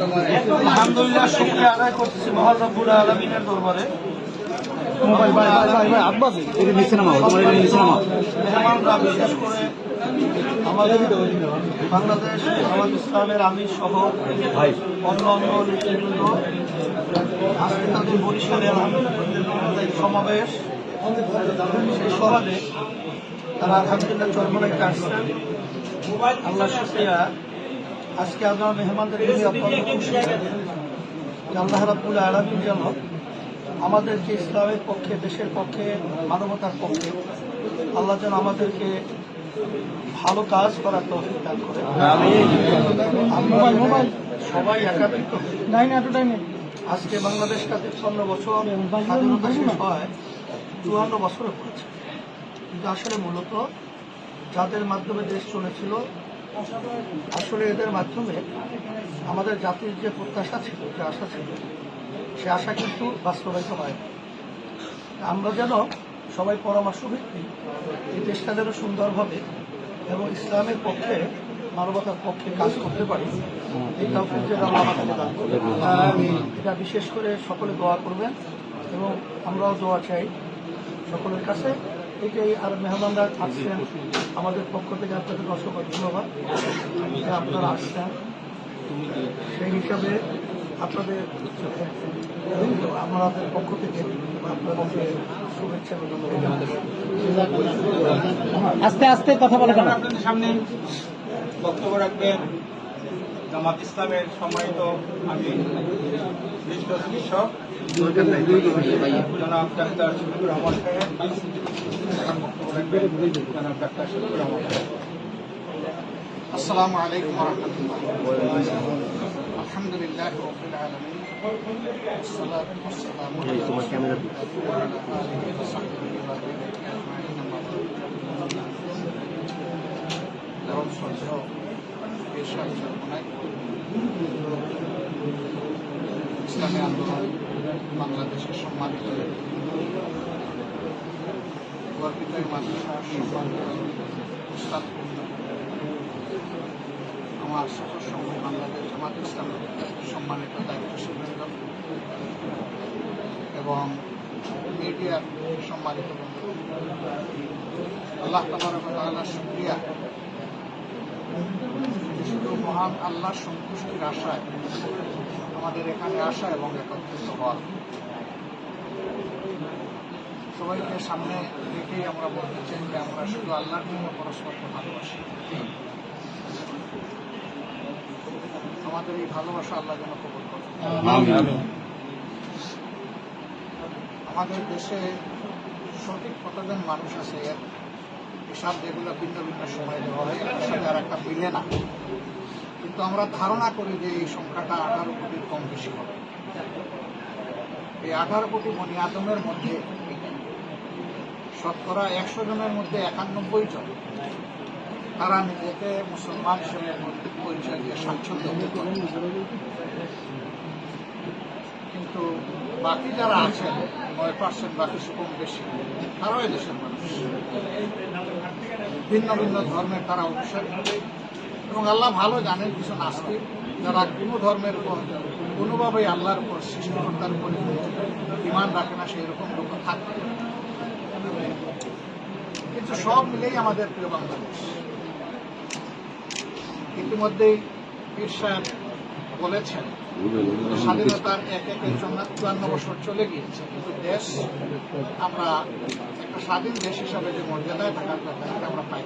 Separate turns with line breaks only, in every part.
আলহামদুলিল্লাহ শুকরিয়া আদায় করতেছি মহান রব্বুল আলামিনের দরবারে। মেহমানরা বিশেষ করে আমাদের বাংলাদেশ জামাত ইসলামের আমির সহ অন্যান্য নেতৃবৃন্দ আজকে তাদের বরিশালে আলহামদুলিল্লাহ সমাবেশ, সেই সভাতে তারা আলহামদুলিল্লাহ চরমনাইতে আসছেন। আল্লাহ শুকরিয়া। আজকে আমরা মেহমানদের নিয়ে অত্যন্ত খুশি যে আল্লাহ রাব্বুল আলামিন যেন আমাদেরকে ইসলামের পক্ষে, দেশের পক্ষে, মানবতার পক্ষে আল্লাহ যেন আমাদেরকে ভালো কাজ করার তৌফিক দান করে। আমরা সবাই একাত্রিত আজকে বাংলাদেশটা 53 বছর স্বাধীনতা শেষ হয় 54 বছরে পড়েছে, কিন্তু আসলে মূলত যাদের মাধ্যমে দেশ চলেছিল আসলে এদের মাধ্যমে আমাদের জাতির যে প্রত্যাশা ছিল, যে আশা ছিল, সে আশা কিন্তু বাস্তবায়িত হয়। আমরা যেন সবাই পরামর্শ ভিত্তিক এই দেশটা যেন সুন্দরভাবে এবং ইসলামের পক্ষে, মানবতার পক্ষে কাজ করতে পারি, এই তৌফিক যেন আল্লাহ আমাদেরকে দান করবেন। এটা বিশেষ করে সকলে দোয়া করবেন এবং আমরাও দোয়া চাই সকলের কাছে। এটাই। আর মেহমানরা আসছেন আমাদের পক্ষ থেকে, আপনাদের অসংখ্য ধন্যবাদ যে আপনারা আসছেন। সেই হিসাবে আপনাদের আমাদের পক্ষ থেকে আপনাদের শুভেচ্ছা।
আস্তে আস্তে কথা বলে কেন?
আপনাদের সামনে বক্তব্য রাখবেন জামাত ইসলামের সম্মানিত আমির বিশিষ্ট চিকিৎসক জনাব ডাক্তার শফিকুর রহমান সাহেব। বক্তব্য রাখবেন জনাব ডাক্তার শফিকুর রহমান সাহেব। আসসালামু আলাইকুম ওয়া রাহমাতুল্লাহ। আলহামদুলিল্লাহ রাব্বিল আলামিন। আসসালাতু ওয়াসসালামু আলা রাসূলিল্লাহ ওয়া আলা আলিহি ওয়া সাহবিহি আজমাইন। ইসলামী আন্দোলন বাংলাদেশের সম্মানিত গর্বিত মাদ্রাসা সম্মানিত উস্তাদ, আমার সহ বাংলাদেশ জামাত ইসলামের সম্মানিত দায়িত্বশীলবৃন্দ এবং মিডিয়ার সম্মানিত বন্ধু, আল্লাহ তাবারক ওয়া তাআলার শুকরিয়া। শুধু মহান আল্লাহর সন্তুষ্টির আশায় আমাদের এখানে আসা এবং একত্রিত হওয়া। সবাইকে সামনে রেখেই আমরা বলতে চাই যে আমরা শুধু আল্লাহর জন্য পরস্পরকে ভালোবাসি। আমাদের এই ভালোবাসা আল্লাহ যেন কবুল করেন। আমাদের দেশে সঠিক কতজন মানুষ আছে এর হিসাব যেগুলো ভিন্ন ভিন্ন সময় দেওয়া হয়, এর সাথে আর একটা মিলে না, কিন্তু আমরা ধারণা করি যে এই সংখ্যাটা 18 কোটির কম বেশি হবে। এই 18 কোটি বনি আদমের মধ্যে শতকরা 100 জনের মধ্যে 91 জন তারা নিজেকে মুসলমান হিসেবে পরিচয় দিয়ে স্বাচ্ছন্দ্য বোধ করে, কিন্তু বাকি যারা আছেন 9% বাকি কম বেশি তারাও এদেশের মানুষ, ভিন্ন ভিন্ন ধর্মের তারা অনুসারী। এবং আল্লাহ ভালো জানেন কিছু নাস্তিক যারা কোনো ধর্মের উপর কোনোভাবেই আল্লাহর উপর, সৃষ্টিকর্তার উপর ঈমান রাখে না, সেই রকম লোক থাকে। কিন্তু সব মিলেই আমাদের প্রিয় বাংলাদেশ। ইতিমধ্যেই পীর সাহেব বলেছেন স্বাধীনতার এক 54 বছর চলে গিয়েছে, কিন্তু দেশ আমরা একটা স্বাধীন দেশ হিসাবে যে মর্যাদায় থাকার কথা সেটা আমরা পাই।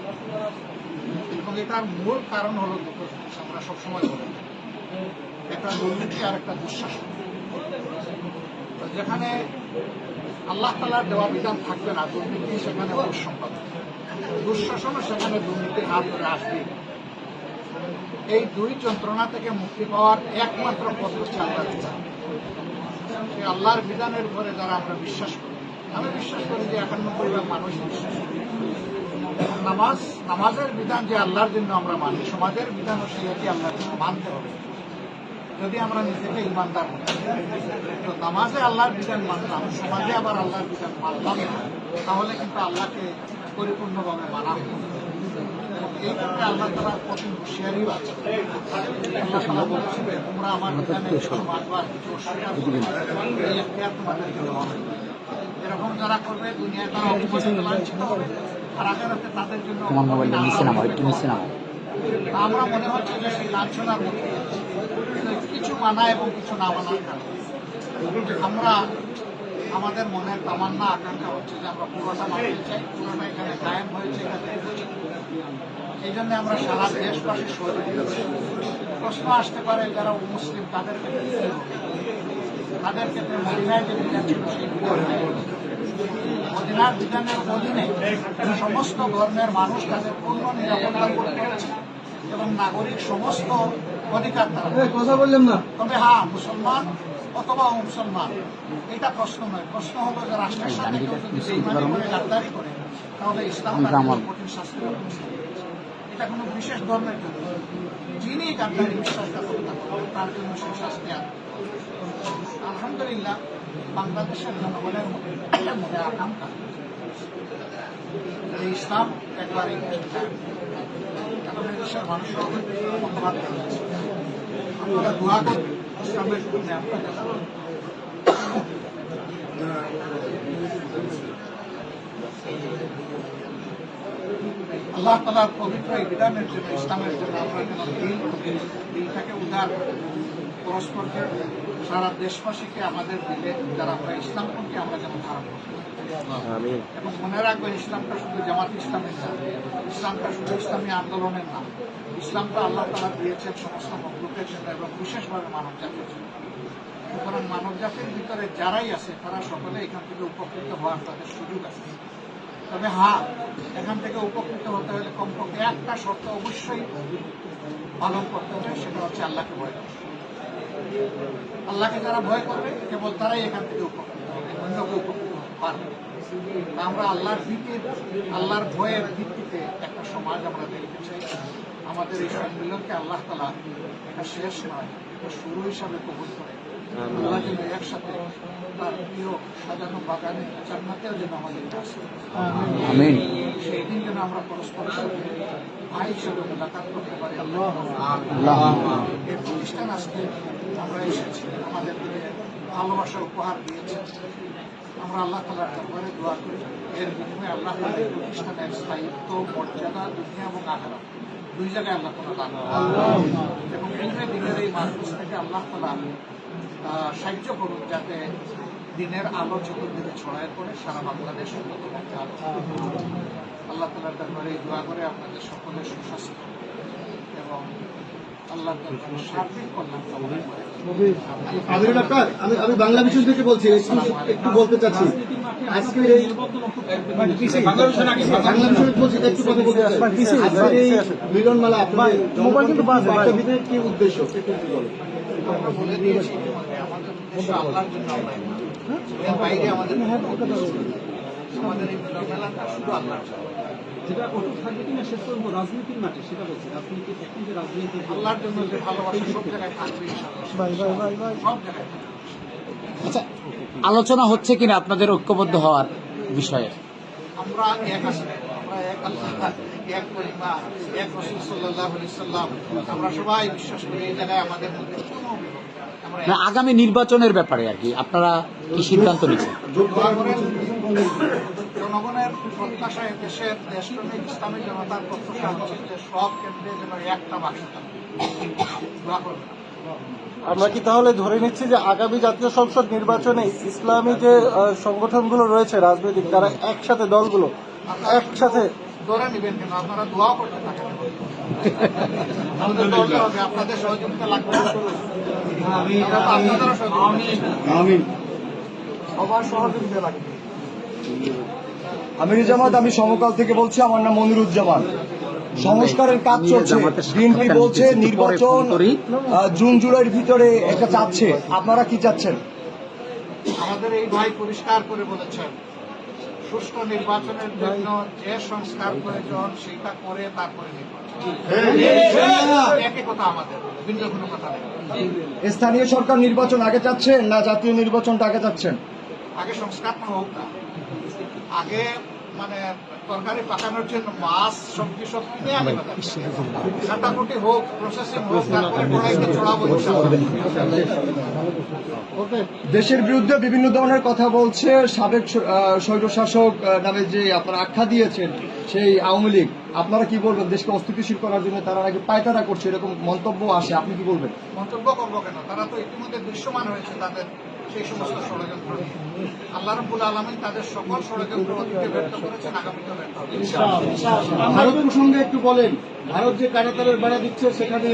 এবং এটার মূল কারণ হলো দুটো জিনিস, আমরা সবসময় বলি, একটা দুর্নীতি আর একটা দুঃশাসন। যেখানে আল্লাহ তাআলার দেওয়া বিধান থাকবে না, দুর্নীতি সেখানে অবশ্যম্ভাবী, দুঃশাসনও সেখানে দুর্নীতির হাত ধরে আসবে। এই দুই যন্ত্রণা থেকে মুক্তি পাওয়ার একমাত্র পথ হচ্ছে আল্লাহর বিধান। সেই আল্লাহর বিধানের উপরে যারা আমরা বিশ্বাস করি, আমি বিশ্বাস করি যে 91 মানুষ বিশ্বাস করি। নামাজের বিধান যে আল্লাহর জন্য আমরা মানি, সমাজের বিধানও সেটাকে আল্লাহর জন্য মানতে হবে। যদি আমরা নিজেকে ইমানদার হই, তো নামাজে আল্লাহর বিধান মানলাম, সমাজে আবার আল্লাহর বিধান মানলাম না, তাহলে কিন্তু আল্লাহকে পরিপূর্ণভাবে মানা হবে। এই ক্ষেত্রে আল্লাহ তাআলা কঠিন হুঁশিয়ারিও আছে। আল্লাহ তাআলা বলেছেন যে তোমরা আমার বিধানে কিছু মানবা কিছু অস্বীকার করবে, এই এখতিয়ার তোমাদের জন্য হবে। এরকম যারা করবে দুনিয়ায় তারা অপমানিত লাঞ্ছিত হবে, আর আখিরাতে তাদের জন্য আমরা মনে হচ্ছে যে সেই লাঞ্ছনার মধ্যে কিছু মানা এবং কিছু না মানার কারণে আমরা আমাদের মনের তামান্না আকাঙ্ক্ষা হচ্ছে যে আমরা পুরোটা মানতে চাই, পুরোটা এখানে কায়েম হয়েছে, এখানে এই জন্য আমরা সারা দেশবাসী সরে দিয়েছি। প্রশ্ন আসতে পারে যারা মুসলিম তাদের ক্ষেত্রে কি হবে? তাদের ক্ষেত্রে মদিনায় যে বিধান ছিল সেই বিধান মদিনার বিধানের অধীনে সমস্ত ধর্মের মানুষ তাদের পূর্ণ নিরাপত্তা ভোগ করেছে এবং নাগরিক সমস্ত অধিকার তারা
কথা বললাম না।
তবে হ্যাঁ, মুসলমান অথবা মুসলমান এটা প্রশ্ন নয়। প্রশ্ন হলো যে রাষ্ট্রের সাথে কেউ যদি বেইমানি করে গাদ্দারি করে তাহলে ইসলাম তার জন্য কঠিন শাস্তির ব্যবস্থা করেছে। এটা কোনো বিশেষ ধর্মের জন্য, যিনি গাদ্দারি বিশ্বাসঘাতকতা করবেন তার জন্য সেই শাস্তি আনবে। আলহামদুলিল্লাহ বাংলাদেশের জনগণের মনে আকাঙ্ক্ষা যে ইসলাম একবার এই দেশে কায়েম হবে। কারণ এই দেশের মানুষরা মতবাদ করেছে। আপনারা দোয়া করবেন ইসলামের জন্য আপনাদের আল্লাহ তাআলার পবিত্র এই বিধানের জন্য, ইসলামের জন্য আমরা যেন দিলটাকে উদার পরস্পরকে সারা দেশবাসীকে আমাদের দিলে যারা আমরা ইসলামকে আমরা যেন ধারণ করতে পারি। এবং মনে রাখবেন ইসলামটা শুধু জামাত ইসলামের না, ইসলামটা শুধু ইসলামী আন্দোলনের না, ইসলামটা আল্লাহ তাআলা দিয়েছেন সমস্ত মখলুকের জন্য এবং বিশেষভাবে মানব জাতির জন্য। সুতরাং মানব জাতির ভিতরে যারাই আছে তারা সকলে এখান থেকে উপকৃত হওয়ার তাদের সুযোগ আছে। তবে হ্যাঁ, এখান থেকে উপকৃত হতে হলে কমপক্ষে একটা শর্ত অবশ্যই পালন করতে হবে, সেটা হচ্ছে আল্লাহকে ভয় করা। আল্লাহকে যারা ভয় করবে কেবল তারাই এখান থেকে উপকৃত হবে, অন্যকে উপকৃত হতে পারবে। আমরা আল্লাহর আল্লাহর ভয়ের ভিত্তিতে একটা সমাজ আমরা দেখতে চাই। আমাদের এই সম্মিলনকে আল্লাহ তাআলা এটা শেষ নয়, এটা শুরু হিসাবে কবুল করে আল্লাহ যেন একসাথে তার প্রিয় সাজানো বাগানে জান্নাতেও যেন আমাদের কাছে
আমিন।
সেই দিন যেন আমরা পরস্পরের সাথে ভাই হিসাবে মোলাকাত করতে পারি। আল্লাহ এই প্রতিষ্ঠান আজকে আমরা এসেছি, আমাদেরকে ভালোবাসা উপহার দিয়েছে। আমরা আল্লাহ তাআলার দরবারে দোয়া করি এর বিনিময়ে আল্লাহ তাআলা এই প্রতিষ্ঠানের স্থায়িত্ব, মর্যাদা দুনিয়া এবং আখিরাত দুই জায়গায় আল্লাহ তাআলা দান করুন এবং দিনের এই মাহফিল থেকে আল্লাহ তাআলা সাহায্য করুন যাতে দিনের আলো চতুর্দিকে ছড়ায় পড়ে সারা বাংলাদেশ উন্নত করতে আলো। আল্লাহ তাআলার দরবারে দোয়া করে আপনাদের সকলের সুস্বাস্থ্য এবং আল্লাহ তাআলার সার্বিক কল্যাণ কামনা করে
আমিরুল আক্তার, আমি বাংলা বিষয় থেকে বলছি, একটু বলতে চাচ্ছি আজকের এই বাংলা বিষয় বলছি, একটু কথা বলতে চাচ্ছি। আজকের এই মিলনমেলা আপনাদের জনগণের কি উদ্দেশ্য?
আমরা বলে দিয়েছি ইতিমধ্যে আমাদের উদ্দেশ্য আল্লাহর জন্য আমরা এর বাইরে আমাদের এই মিলনমেলাটা শুধু আল্লাহর জন্য।
যেটা অটুট থাকবে কিনা শেষ পর্যন্ত রাজনীতির মাঠে, সেটা বলছি রাজনীতি এখন যে রাজনীতি
আল্লাহর জন্য যে ভালোবাসা সব জায়গায় থাকবে ইনশাআল্লাহ, সব জায়গায় থাকবে।
আচ্ছা, আলোচনা হচ্ছে কিনা আপনাদের ঐক্যবদ্ধ হওয়ার বিষয়ে?
আমরা এক আছি, আমরা এক আল্লাহ, এক পরিবার, এক রাসূল সাল্লাল্লাহু আলাইহি সাল্লাম। আমরা সবাই বিশ্বাস করি এই জায়গায় আমাদের মধ্যে কোনো বিভক্তি আমরা
না, আগামী নির্বাচনের ব্যাপারে আর কি আপনারা কি সিদ্ধান্ত নিচ্ছেন?
জনগণের প্রত্যাশায় দেশের দেশপ্রেমিক ইসলামী জনতার প্রত্যাশা হচ্ছে যে সব কেন্দ্রে যেন একটা বাক্স থাকে। দোয়া করবেন।
আমরা কি তাহলে ধরে নিচ্ছি যে আগামী জাতীয় সংসদ নির্বাচনে ইসলামী যে সংগঠনগুলো রয়েছে রাজনৈতিক, তারা একসাথে দলগুলো একসাথে
ধরে নিবেন কেন? আপনারা দোয়াও করতে থাকেন। আমাদের দলটা হবে, আপনাদের সহযোগিতা লাগবে। আপনাদেরও সহযোগিতা, সবার সহযোগিতা লাগবে।
আমির জামাত, আমি সমকাল থেকে বলছি, আমার নাম মনিরুজ্জামান। সংস্কারের কাজ চলছে, বিএনপি বলছে নির্বাচন জুন জুলাইয়ের ভিতরে এটা চাচ্ছে, আপনারা কি চাচ্ছেন?
আমাদের এই ভাই পরিষ্কার করে বলেছেন সুষ্ঠু নির্বাচনের জন্য যে সংস্কার প্রয়োজন সেটা করে তারপরে নির্বাচন। একই কথা আমাদের, ভিন্ন কোনো কথা নেই।
স্থানীয় সরকার নির্বাচন আগে চাচ্ছেন না জাতীয় নির্বাচনটা আগে চাচ্ছেন?
আগে সংস্কারটা হোক না, আগে মানে তরকারি পাকানোর জন্য মাছ সবজি সব কিনে আনি বাজার থেকে। কাটাকুটি হোক, প্রসেসিং হোক, তারপরে কড়াইতে চড়াবো ইনশাআল্লাহ।
দেশের বিরুদ্ধে বিভিন্ন ধরনের কথা বলছে সাবেক স্বৈরশাসক নামে যে আপনারা আখ্যা দিয়েছেন সেই আওয়ামী লীগ। আপনারা কি বলবেন? দেশকে অস্থিতিশীল করার জন্য তারা নাকি পায়তারা করছে, এরকম মন্তব্য আসে, আপনি কি বলবেন?
মন্তব্য করবো কেন? তারা তো ইতিমধ্যে দৃশ্যমান হয়েছে তাদের সেই সমস্ত ষড়যন্ত্র নিয়ে। আল্লাহ রাব্বুল আলামিন তাদের সকল ষড়যন্ত্র অতীতে ব্যর্থ করেছেন, আগামীতে ব্যর্থ হবে।
ভারত প্রসঙ্গে একটু বলেন। ভারত যে কাঁটাতারের বেড়া দিচ্ছে সেখানে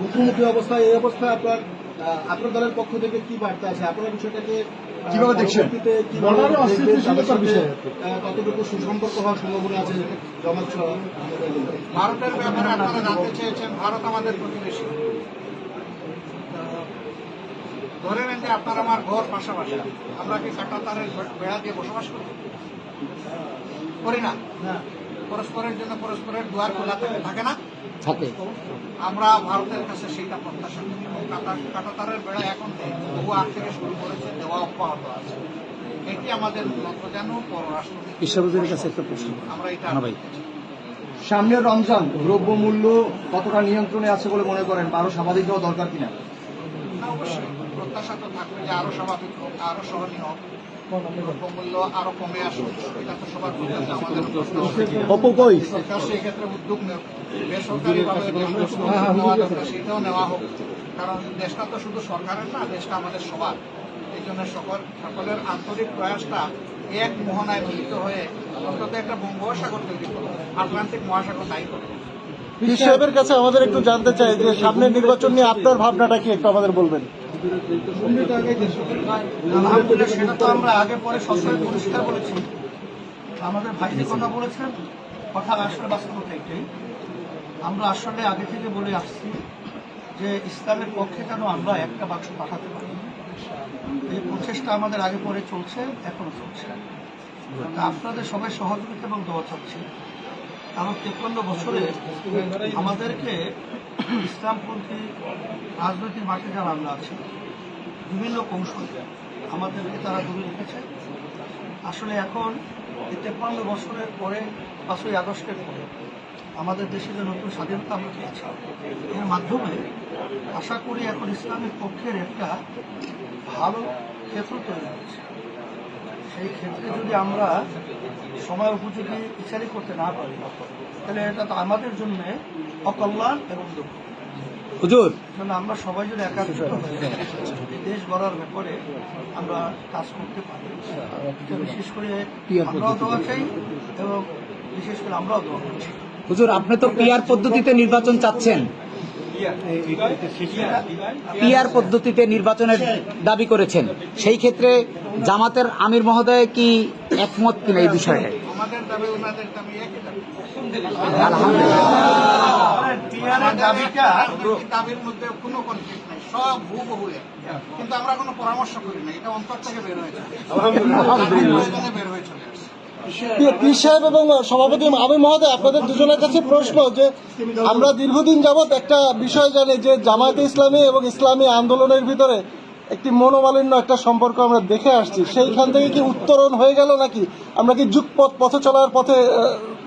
মুখোমুখি অবস্থায়, এই অবস্থায় আপনার দলের পক্ষ থেকে কি বার্তা আছে? আপনারা বিষয়টাকে
কিভাবে দেখছেন?
কতটুকু সুসম্পর্ক হওয়ার সম্ভাবনা আছে জমাত সহ?
ভারতের ব্যাপারে আপনারা জানতে চেয়েছেন। ভারত আমাদের প্রতিবেশী। ধরে নেন যে আপনার আমার ঘর পাশাপাশি, আমরা কি কাঁটাতারের বেড়া দিয়ে বসবাস করি না? পরস্পরের জন্য পরস্পরের দুয়ার খোলা থাকে না?
থাকে।
আমরা ভারতের কাছে সেইটা প্রত্যাশা করি। কাঁটাতারের বেড়া এখন নেই, তবু আগ থেকে শুরু করেছে, দেওয়া অব্যাহত আছে। এটি আমাদের যেন পররাষ্ট্র
কাছে একটা প্রশ্ন।
আমরা এটা
সামনের রমজান, দ্রব্যমূল্য কতটা নিয়ন্ত্রণে আছে বলে মনে করেন? আরো স্বাভাবিক হওয়া দরকার কিনা?
না, অবশ্যই প্রত্যাশা তো থাকবে যে আরো স্বাভাবিক হোক, আরো সহনীয় হোক, দ্রব্যমূল্য আরো কমে আসুক। এটা তো সবার প্রত্যাশা, আমাদের সরকার সেই ক্ষেত্রে উদ্যোগ নেওয়া, বেসরকারিভাবে নেওয়া দরকার, সেটাও নেওয়া হোক। কারণ দেশটা তো শুধু সরকারের না, দেশটা আমাদের সবার। এই জন্য সকলের আন্তরিক প্রয়াসটা এক মোহনায় মিলিত হয়ে অন্তত একটা বঙ্গোপসাগর তৈরি করো, আটলান্টিক মহাসাগর নাই করো।
পীর সাহেবের কাছে আমাদের একটু জানতে চাই যে সামনের নির্বাচন নিয়ে আপনার ভাবনাটা কি, একটু আমাদের বলবেন।
আলহামদুলিল্লাহ, সেটা তো আমরা আগে পরে সবসময় পরিষ্কার বলেছি। আমাদের ভাই যে কথা বলেছেন, কথা আসলে বাস্তবতা একটাই। আমরা আসলে আগে থেকে বলে আসছি যে ইসলামের পক্ষে কেন আমরা একটা বাক্স পাঠাতে পারি। এই প্রচেষ্টা আমাদের আগে পরে চলছে, এখনো চলছে। আপনাদের সবাই সহযোগিতা এবং দোয়া চাচ্ছি। কারণ 53 বছরে আমাদেরকে ইসলামপন্থী রাজনৈতিক মাঠে যারা আমরা আছি, বিভিন্ন কৌশল আমাদেরকে তারা দূরে রেখেছে। আসলে এখন 53 বছরের পরে 5ই আগস্টের পরে আমাদের দেশে যে নতুন স্বাধীনতা আমরা পেয়েছি, এর মাধ্যমে আশা করি এখন ইসলামের পক্ষের একটা ভালো ক্ষেত্র তৈরি হচ্ছে। সেই ক্ষেত্রে যদি আমরা সময় উপযোগী বিচারই করতে না পারি, তাহলে এটা তো আমাদের জন্য অকল্যাণ এবং দুঃখ।
হুজুর,
আমরা সবাই যদি একাত্রিত হয়ে দেশ গড়ার ব্যাপারে আমরা কাজ করতে পারি, বিশেষ করে আমরাও দোয়া চাই এবং বিশেষ করে আমরাও দোয়া করছি।
হুজুর, আপনি তো পিআর পদ্ধতিতে নির্বাচন চাচ্ছেন, পিআর পদ্ধতিতে নির্বাচনের দাবি করেছেন। সেই ক্ষেত্রে জামাতের আমির মহোদয় কি একমত কিনা এই বিষয়ে?
আমাদের দাবি ওনাদের দাবি একই দাবি। দাবির মধ্যে কোনো কনফ্লিক্ট নাই, সব হুবহু এক। কিন্তু আমরা কোনো পরামর্শ করি না, এটা অন্তর থেকে বের হয়েছে, বের হয়ে চলে আসছে।
পীর সাহেব এবং সভাপতি আমির মহোদয়, আপনাদের দুজনের কাছে প্রশ্ন যে আমরা দীর্ঘদিন যাবৎ একটা বিষয় জানি যে জামায়াতে ইসলামী এবং ইসলামী আন্দোলনের ভিতরে একটি মনোমালিন্য একটা সম্পর্ক আমরা দেখে আসছি। সেইখান থেকে কি উত্তরণ হয়ে গেল নাকি আমরা কি যুগপথ পথে চলার পথে,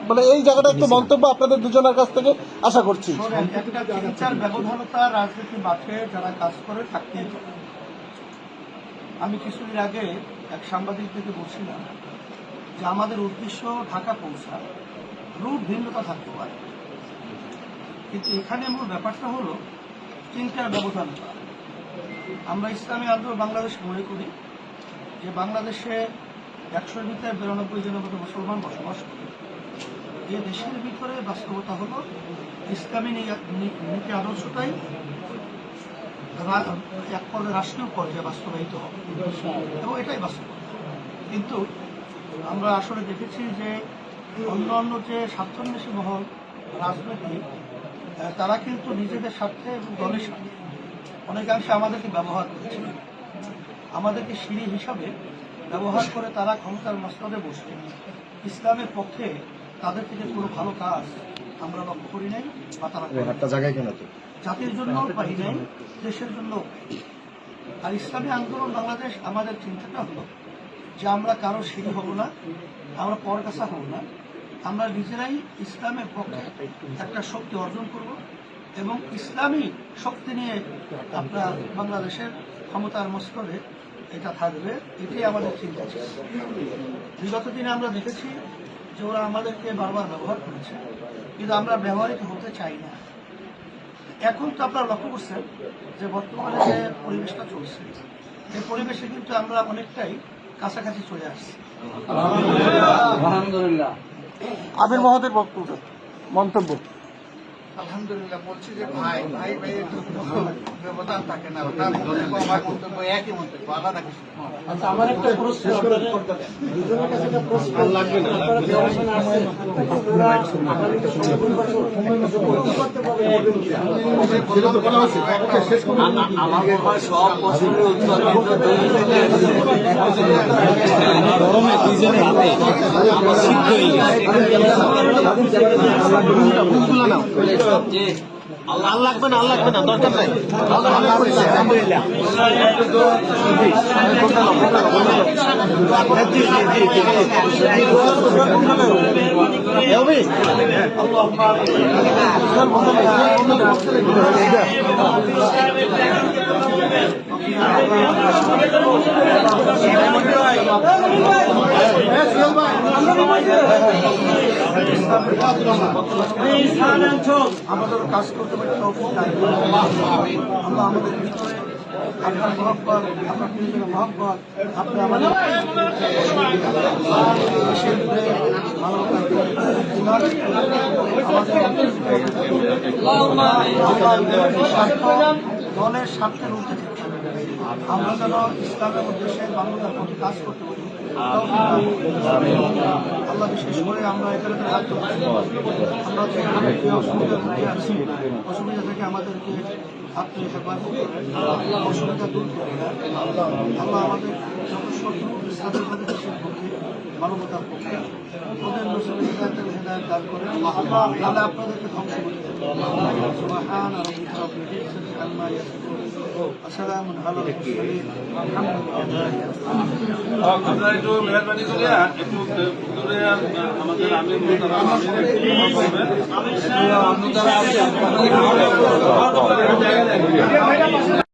মানে এই জায়গাটা একটু মন্তব্য আপনাদের দুজনের কাছ থেকে আশা করছি।
একটা চিন্তার ব্যবধানতা রাজনীতি মাঠে যারা কাজ করে থাকতেই পারে। আমি কিছুদিন আগে এক সাংবাদিক থেকে বলছিলাম যে আমাদের উদ্দেশ্য ঢাকা পৌঁছা, রুট ভিন্নতা থাকতে পারে, কিন্তু এখানে মূল ব্যাপারটা হলো চিন্তার ব্যবধানতা। আমরা ইসলামী আন্দোলন বাংলাদেশ মনে করি যে বাংলাদেশে 100-র ভিতরে 92 জনের মতো মুসলমান বসবাস করে। এই দেশের ভিতরে বাস্তবতা হলো ইসলামী নীতি আদর্শটাই এক পর্যায়ে রাষ্ট্রীয় পর্যায়ে বাস্তবায়িত হবে এবং এটাই বাস্তবতা। কিন্তু আমরা আসলে দেখেছি যে অন্য যে স্বার্থান্বেষী মহল রাজনৈতিক, তারা কিন্তু নিজেদের স্বার্থে এবং দলের স্বার্থে অনেকাংশে আমাদেরকে ব্যবহার করেছে, আমাদেরকে সিঁড়ি হিসাবে ব্যবহার করে তারা ক্ষমতার মস্তদে বসে ইসলামের পক্ষে তাদের থেকে কোনো ভালো কাজ আমরা লক্ষ্য করি নাই বা তারা জাতির জন্য পাই নাই, দেশের জন্য। আর ইসলামী আন্দোলন বাংলাদেশ আমাদের চিন্তাটা হলো যে আমরা কারো সিঁড়ি হব না, আমরা পরগাছা হব না, আমরা নিজেরাই ইসলামের পক্ষে একটা শক্তি অর্জন করব এবং ইসলামী শক্তি নিয়ে আপনার বাংলাদেশের ক্ষমতার মস্তরে এটা থাকবে, এটাই আমাদের চিন্তা ছিল। বিগত দিনে আমরা দেখেছি যে ওরা আমাদেরকে বারবার ব্যবহার করেছে, কিন্তু আমরা ব্যবহৃত হতে চাই না। এখন তো আপনারা লক্ষ্য করছেন যে বর্তমানে যে পরিবেশটা চলছে, এই পরিবেশে কিন্তু আমরা অনেকটাই কাছাকাছি চলে আসছি।
আমির মহোদয়ের বক্তব্য মন্তব্য।
আলহামদুলিল্লাহ, বলছি যে ভাই ভাই ভাইয়ের তো কোনো ব্যবধান থাকে না। তার মন্তব্য আমার মন্তব্য একই মন্তব্য, আলাদা কিছু নয়।
আচ্ছা, আমার একটা প্রশ্ন দুজনের কাছে একটা প্রশ্ন লাগবে না। আপনারা যে অবস্থানে আছেন, ওরা আগামীতে সংগঠন করতে পারবে বলবেন কি?
আমার মনে হয় সব প্রশ্নের উত্তর
গরমে দুইজনের হাতে আমার সিদ্ধ হয়ে গেছে।
আল্লাহ লাগবে না, আল্লাহ লাগবে না, দরকার নাই। আলহামদুলিল্লাহ। আমাদের কাজ করতে পারি তৌফিক দান করুন। আল্লাহ আমাদের ভিতরে আপনার মহব্বত, আপনার প্রিয়জনের মহব্বত, আপনি আমাদের দলের স্বার্থের ঊর্ধ্বে থেকে আমরা যেন ইসলামের উদ্দেশ্যে বাংলার পক্ষে কাজ করতে পারি। আল্লাহ বিশেষ করে আমরা এখানে আমরা যে অসুবিধা থেকে আমাদেরকে হাতে নিতে পারবো, অসুবিধা দূর করে আল্লাহ আমাদের যত শত্রু ইসলামের দেশের পক্ষে, মানবতার পক্ষে ওদের নসিবে হিদায়াতের হেদায়াত দান করে তাহলে আপনাদেরকে ধ্বংস করে দেবে। সুবহান রাব্বিকা রাব্বিল ইজ্জাতি আম্মা ইয়াসিফুন ওয়া সালামুন আলাল মুরসালিন আলহামদুলিল্লাহ।
আপনারা একটু মেহরবানি করে একটু দূরে আমাদের আমির মোহতারাম